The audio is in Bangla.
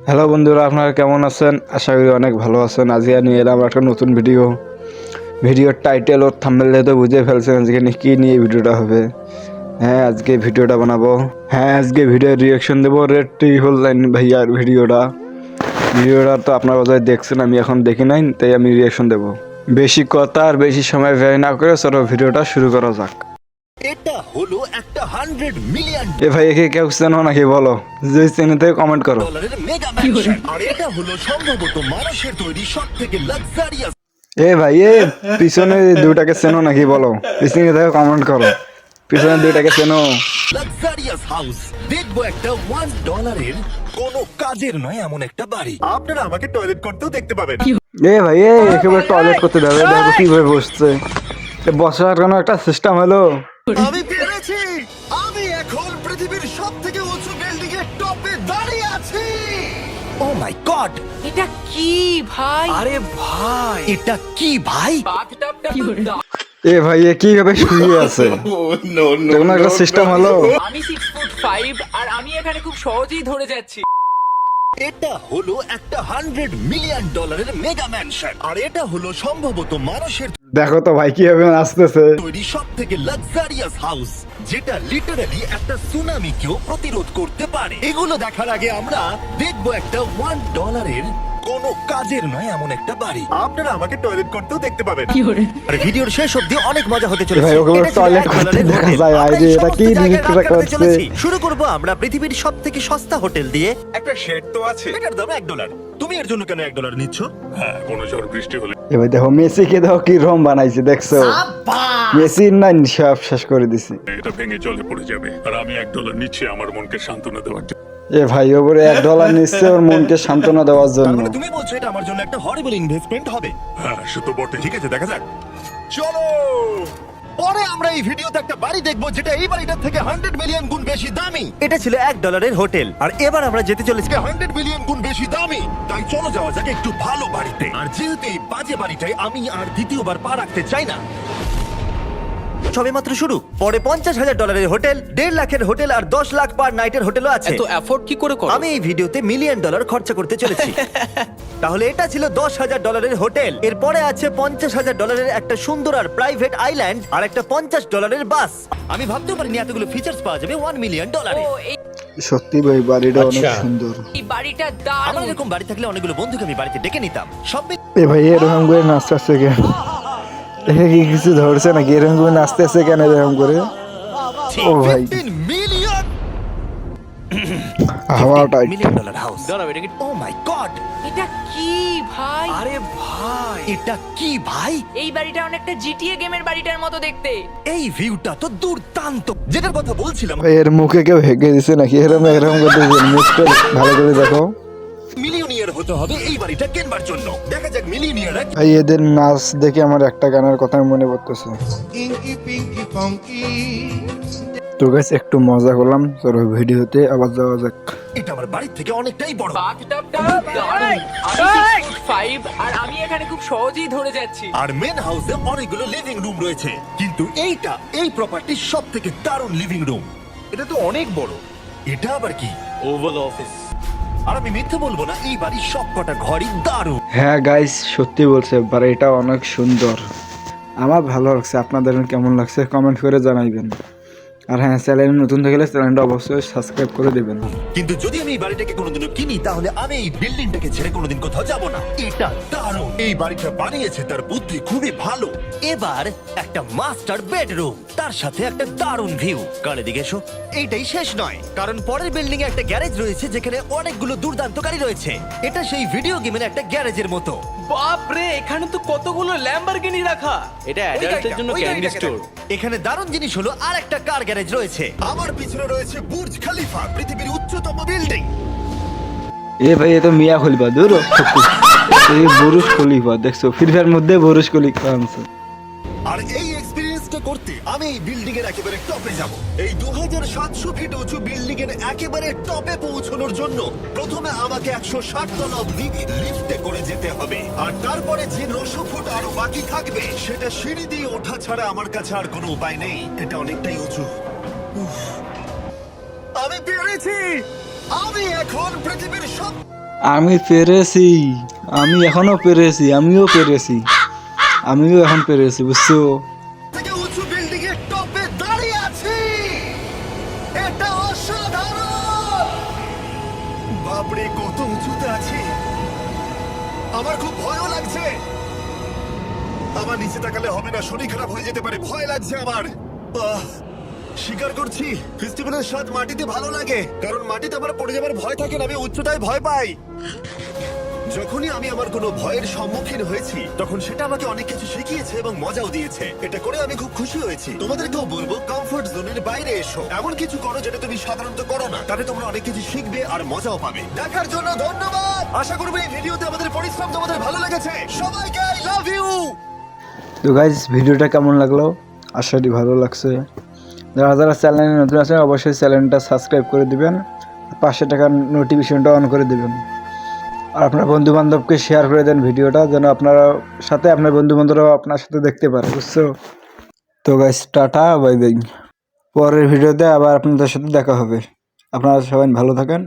হ্যালো বন্ধুরা, আপনারা কেমন আছেন? আশা করি অনেক ভালো আছেন। আজকে নিয়ে এলাম একটা নতুন ভিডিওর টাইটেল ও থাম্বনেল তো বুঝে ফেলছেন আজকে কী নিয়ে ভিডিওটা হবে। আজকে ভিডিওটা বানাবো। আজকে ভিডিওর রিয়াকশন দেবো রেড ট্রিপল নাইন ভাইয়ার ভিডিওটা তো আপনারা বোধহয় দেখছেন, আমি এখন দেখি নাই, তাই আমি রিয়াকশন দেবো। বেশি কথা আর বেশি সময় ব্যয় না করে চলো ভিডিওটা শুরু করা যাক। এটা হলো একটা 100 মিলিয়ন এ ভাই, একে কেউ চেনো নাকি বলো, যে চেনে থেকে কমেন্ট করো। ডলারের মেগা ম্যানশন, আর এটা হলো সম্ভবত মানুষের তৈরি সবথেকে লাক্সারিয়াস। এ ভাই, পিছনে দুটাকে চেনো নাকি বলো, পিছনে থেকে কমেন্ট করো, পিছনে দুটাকে চেনো। লাক্সারিয়াস হাউস দেখবো একটা $1 কোনো কাজের নয় এমন একটা বাড়ি। আপনারা আমাকে টয়লেট করতেও দেখতে পাবেন। এ ভাই, একেবারে টয়লেট করতে দেবে, দেখো কিভাবে বসছে। বসার কোনো একটা সিস্টেম হলো। আমি পেরেছি, আমি এখন পৃথিবীর সবথেকে উঁচু বিল্ডিং এর টপে দাঁড়িয়ে আছি। ও মাই গড, এটা কি ভাই? আরে ভাই, এটা কি ভাই? বাথটাবটা তো দারুণ। এ ভাই, কিভাবে শুয়ে আছে, কোনো একটা সিস্টেম হলো। আমি 6'5" আর আমি এখানে খুব সহজেই ধরে যাচ্ছি। এটা হলো একটা $100 মিলিয়ন মেগা ম্যানশন, আর এটা হলো সম্ভবত মানুষের দেখো তো ভাই কিভাবে আসতেছে। তৈরি সবথেকে লাক্সারিয়াস হাউস, যেটা লিটারালি একটা সুনামিকেও প্রতিরোধ করতে পারে। এগুলো দেখার আগে আমরা দেখবো একটা $1 কোনো কাজের নয় এমন একটা বাড়ি। আপনারা আমাকে টয়লেট করতেও দেখতে পাবেন। আর ভিডিওর শেষ অবধি অনেক মজা হতে চলেছে। ভাই, ওকে এটা ছিল টয়লেট $1 করতে দেখা হোটেল। যায়, আমরা আরে এই এটা সমস্ত কি জায়গায় জিনিস রাত কাটাতে করছে। চলেছি। শুরু করব আমরা পৃথিবীর সবথেকে সস্তা হোটেল দিয়ে। একটা শেড তো আছে। এটার দাম $1। তুমি এর জন্য কেন $1 নিচ্ছ? হ্যাঁ, কোনো ঝড় বৃষ্টি হলে এ ভাই দেখো, মেসিকে দেখো কি রম বানাইছে, দেখছো? মেসির না সব শেষ করে দিছি। এটা ভেঙে জলে পড়ে যাবে, আর আমি $1 নিচ্ছি আমার মনকে সান্ত্বনা দেওয়ার জন্য। এ ভাই, ওপরে $1 নিচ্ছে ওর মনকে সান্ত্বনা দেওয়ার তার জন্য। মানে তুমি বলছো এটা আমার জন্য একটা হরিবল ইনভেস্টমেন্ট হবে? হ্যাঁ, সে তো বটে। ঠিক আছে, দেখা যাক। চলো, পরে আমরা এই ভিডিওতে একটা বাড়ি দেখবো যেটা এই বাড়িটার থেকে 100 মিলিয়ন গুণ বেশি দামি। এটা ছিল $1 হোটেল, আর এবার আমরা যেতে চলেছি 100 মিলিয়ন গুণ বেশি দামি। তাই চলো যাওয়া যাক একটু ভালো বাড়িতে। আর যেহেতু এই বাজে বাড়িটায় আমি আর দ্বিতীয়বার পা রাখতে চাই না। সবে মাত্র শুরু। পরে $50,000 হোটেল, $1.5 লাখের হোটেল, আর $10 লাখ পার নাইটের হোটেলও আছে। এত এফোর্ট কি করে করো? আমি এই ভিডিওতে $1 মিলিয়ন খরচা করতে চলেছি। তাহলে এটা ছিল $10,000 হোটেল। এরপরে আছে $50,000 একটা সুন্দর আর প্রাইভেট আইল্যান্ড, আর একটা $50 বাস। আমি ভাবতেও পারিনি এতগুলো ফিচার্স পাওয়া যাবে $1 মিলিয়ন। ও, এই সত্যি ভাই, বাড়িটা অনেক সুন্দর। বাড়িটা আমার দারুণ। এরকম বাড়ি থাকলে অনেকগুলো বন্ধুকে আমি বাড়িতে ডেকে নিতাম। সব এ ভাই, এরকম করে নাচতে আসছে কেন? একে কি কিছু ধরছে নাকি? এরকম করে নাচতে আসছে কেন এরকম করে? ও ভাই, 15 মিলিয়ন হাওয়াটা মিলিয়ন ডলার হাউস। দাঁড়াও, এটা কি? ও মাই গড, এটা কি ভাই? আরে ভাই, এটা কি ভাই? এই বাড়িটা অনেকটা জিটিএ গেমের বাড়িটার মতো দেখতে। এই ভিউটা তো দুর্দান্ত। যেটার কথা বলছিলাম, এর মুখে কেউ হেগে দিছে নাকি? এরকম করতেছে, মুখটা ভালো করে দেখো। মিলিয়নিয়ার হতে হবে এই বাড়িটা কেনবার জন্য। দেখা যাক মিলিয়নিয়াররা ভাই, এদের নাচ দেখে আমার একটা গানের কথা মনে পড়তেছে। তো গাইস, একটু মজা করলাম, চলো ভিডিওতে আবার যাওয়া যাক। এটা আমার বাড়ির থেকে অনেকটাই বড়। বাথটাবটা দারুণ। আমি 6'5" আর আমি এখানে খুব সহজেই ধরে যাচ্ছি। আর মেন হাউসে অনেকগুলো লিভিং রুম রয়েছে, কিন্তু এইটা এই প্রপার্টির সবথেকে দারুণ লিভিং রুম। এটা তো অনেক বড়। এটা আবার কি? Oval office. আর আমি মিথ্যে বলবো না, এই বাড়ির সবকটা ঘরই দারুণ। হ্যাঁ গাইস, সত্যি বলছে, বাড়িটা অনেক সুন্দর। আমার ভালো লাগছে, আপনাদের কেমন লাগছে কমেন্ট করে জানাইবেন। আর হ্যাঁ, চ্যানেল নতুন থাকলে চ্যানেলটা অবশ্যই সাবস্ক্রাইব করে দেবেন। কিন্তু যদি আমি এই বাড়িটাকে কোনোদিনও কিনি, তাহলে আমি এই বিল্ডিংটাকে ছেড়ে কোনোদিন কোথাও যাব না। এটা দারুণ। এই বাড়িটা বানিয়েছে তার বুদ্ধি খুবই ভালো। এবার একটা মাস্টার বেডরুম, তার সাথে একটা দারুণ ভিউ। কার দিকে এসো। এইটাই শেষ নয়, কারণ পরের বিল্ডিং এ একটা গ্যারেজ রয়েছে যেখানে অনেকগুলো দুর্দান্ত গাড়ি রয়েছে। এটা সেই ভিডিও গেমের একটা গ্যারেজের মতো। বাপ রে, এখানে তো কতগুলো ল্যাম্বরগিনি রাখা। এটা অ্যাডাল্টদের জন্য ক্যান্ডি স্টোর। এখানে দারুণ জিনিস হলো আর একটা কার গ্যারেজ রয়েছে। আমার পিছনে রয়েছে বুর্জ খলিফা, পৃথিবীর উচ্চতম বিল্ডিং। এ ভাই, এ তো মিয়া খলিফা, দূর এই বুরুজ খলিফা দেখছো, ফ্রি ফায়ার মধ্যে বুরুজ খলিফা আনছে। আর এই এক্সপেরিয়েন্সটা করতে আমি এই বিল্ডিং এর একেবারে টপে যাব। এই 2700 ফিট উঁচু বিল্ডিং এর একেবারে টপে পৌঁছানোর জন্য প্রথমে আমাকে 160 তলা অবধি লিফটে করে যেতে হবে, আর তারপরে যে 900 ফুট আরো বাকি থাকবে সেটা সিঁড়ি দিয়ে ওঠা ছাড়া আমার কাছে আর কোনো উপায় নেই। এটা অনেকটাই উঁচু। উফ, আমি পেরেছি। আমি এখন পৃথিবীর সব আমি পেরেছি, আমি এখনো পেরেছি, আমিও এখন পেরেছি, বুঝছো? থেকে উঁচু বিল্ডিং এর টপে দাঁড়িয়ে আছি। এটা অসাধারণ। বাপরে কত উঁচুতে আছি, আমার খুব ভয়ও লাগছে। আমার নিচে তাকালে হবে না, শরীর খারাপ হয়ে যেতে পারে, ভয় লাগছে আমার। স্বীকার করছি ফেস্টিভ্যালের স্বাদ মাটিতে ভালো লাগে, কারণ মাটিতে আমার পড়ে যাবার ভয় থাকে না, আমি উচ্চতায় ভয় পাই। যখনই আমি আমার কোনো ভয়ের সম্মুখীন হয়েছি তখন সেটা আমাকে অনেক কিছু শিখিয়েছে এবং মজাও দিয়েছে। এটা করে আমি খুব খুশি হয়েছি। তোমাদেরকেও বলবো কমফোর্ট জোনের বাইরে এসো, এমন কিছু করো যেটা তুমি সাধারণত করো না, তাহলে তোমরা অনেক কিছু শিখবে আর মজাও পাবে। দেখার জন্য ধন্যবাদ। আশা করবো এই ভিডিওতে আমাদের পরিশ্রম তোমাদের ভালো লেগেছে। সবাইকে আই লাভ ইউ। তো গাইজ ভিডিওটা কেমন লাগলো? আশা করি ভালো লাগছে। যারা যারা চ্যানেলে নতুন আছেন অবশ্যই চ্যানেলটা সাবস্ক্রাইব করে দিবেন, পাশে টাকার নোটিফিকেশনটা অন করে দিবেন, আর আপনার বন্ধু বান্ধবকে শেয়ার করে দেন ভিডিওটা, যেন আপনার সাথে আপনার বন্ধু বান্ধবরাও আপনার সাথে দেখতে পারে, বুঝছো? তো গাইজ টাটা, বাই বাই। পরের ভিডিওতে আবার আপনাদের সাথে দেখা হবে। আপনারা সবাই ভালো থাকেন।